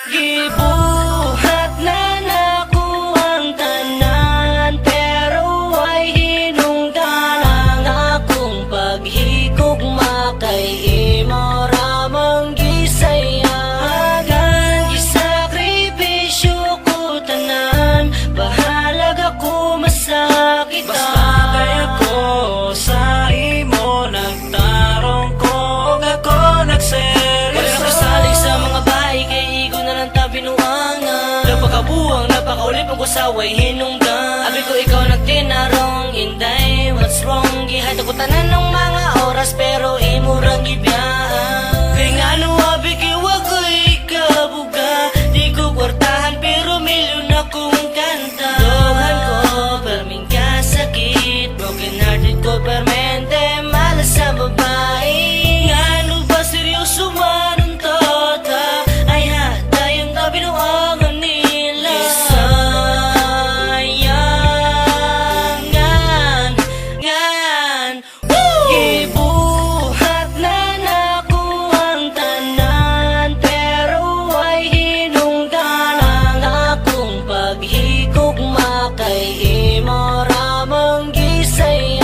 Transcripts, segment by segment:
Gibuhat na nako ang tanan, pero ay hinungdan ang akong paghigugma kay imo ramang gisayagan. Gisakripisyo ko tanan, bahalag ako masakitan. Basta kaya ko sa imo nagtarong ko, ug ako nagseryoso. Wala na kasalig sa mga bahay kay igo na lang ta binuangan. Napakabuang, napakaulip ang kusaway hinungdan. Abi ko ikaw nagtinarong, inday, what's wrong? Gihado ko tanan ng mga oras pero imo rang gibiyaan. Kay nga no abi kay wag ko ikabuga, di ko kwartahan pero milyon akong kanta. Dohan ko perming kasakit, broken hearted ko permente malas sa babae. Nga no ba seryoso man ang tota, ay hata yung tabinuangan nila. Isayangan, ngan, gibuhat na nako ang tanan, pero ay hinungdan ang akong paghigugma kay imo ramang gisayagan.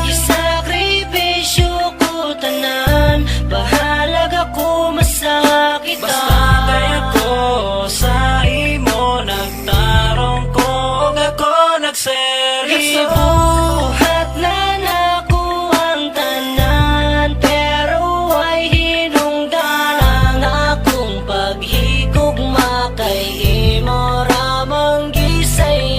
Gisakripisyo ko tanan, bahalag ako masakitan. Basta kaya ko sa imo nagtarong ko, ug ako nagseryoso. Gibuhat na nako ang tanan, pero ay hinungdan ang akong paghigugma kay imo ramang gisayagan.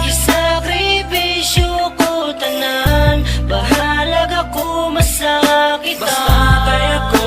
Gisakripisyo ko tanan, bahalag ako masakitan. Basta kaya ko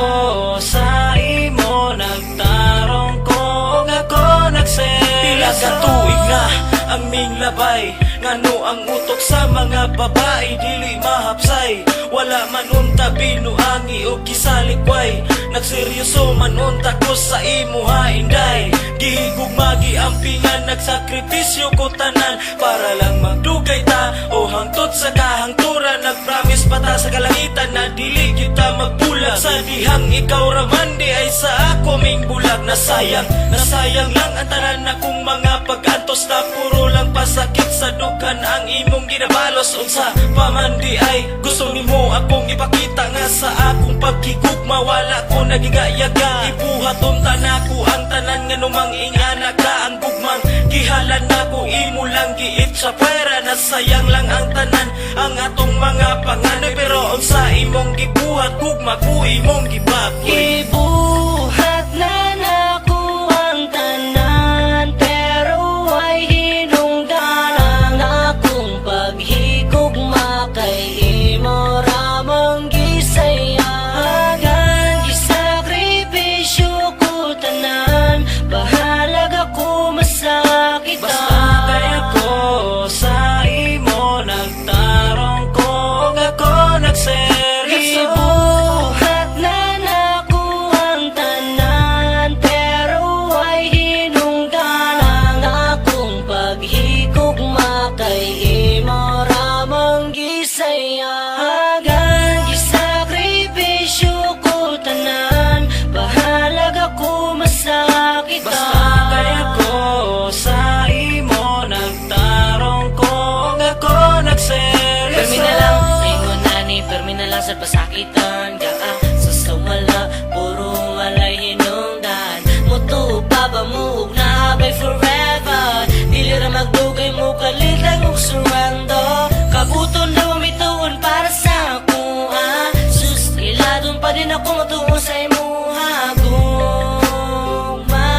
sa imo nagtarong ko, ug ako nagseryoso. Tila ka tuig na ang ming labay, ngano ang utok sa mga babae dili mahapsay. Wala man unta binuangi o kisalikway, nagseryoso man unta ko sa imuha inday. Gihigugma giampingan, nagsakripisyo ko tanan para lang magdugay ta o hangtod sa kahangturan. Nagpromise pa ta sa kalangitan na dili kita magbulag. Sa dihang ikaw raman di ay sa ako ming bulag. Nasayang lang ang tanan na kung mga pag-antos na puro lang pasakit sa dukan ang imong ginabalos. Unsa pamandi ay gusto nimo akong ipakita nga sa akong pagkigugma wala ko nagigayaga. Ibuhaton tanako ang tanan nga numang ingana ka ang gugmang gihalan nako imo lang giit sa pera. Nasayang lang ang tanan ang atong mga panganoy, pero unsa imong gibuhat gugma ko imong gibakoy. Gibuhat na nako ang tanan, pero ay hinungdan ang akong paghigugma kay imo ramang gisayagan. Gisakripisyo ko tanan, bahalag ako masakitan. Basta kaya ko sa imo nagtarong ko, ug ako nagseryoso. Gibuhat na nako ang tanan, pero ay hinungdan ang akong paghigugma kay imo ramang gisayagan. Gisakripisyo ko tanan, bahalag ako masakitan. Basta kaya ko sa imo nagtarong ko, ug ako nagseryoso. Permi na lang, ingon na ni permi na lang sa pasakitan. Gaa sa sumala, puro walay hinungdan. Muto pa ba mo ug naabay forever. Dili ra magdugay mo kalitang ug surrender. Kabuton na umituon para sa ako, sus, iladon pa din ako matuon sa imuha gugma.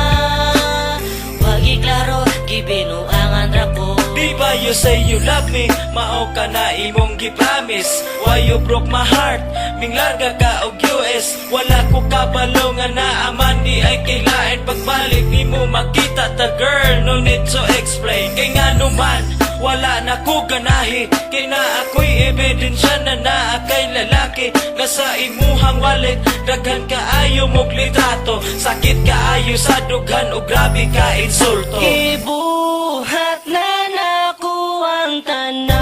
Wag iklaro, gibinuangan ra ko. Di ba you say you love me, mao ka na imong gipromise. Why you broke my heart, ming larga ka og US. Wala ko kabalo nga naaman di ay kailain pagbalik nimo makita ta girl. No need to explain, kay nga naman wala na ko ganahi. Kay na ako'y ebidensya na naa kay lalaki nga sa imuhang wallet. Daghan kaayo mog litrato, sakit kaayo sa dughan o grabe ka insulto. Gibuhat na nako ang tanan.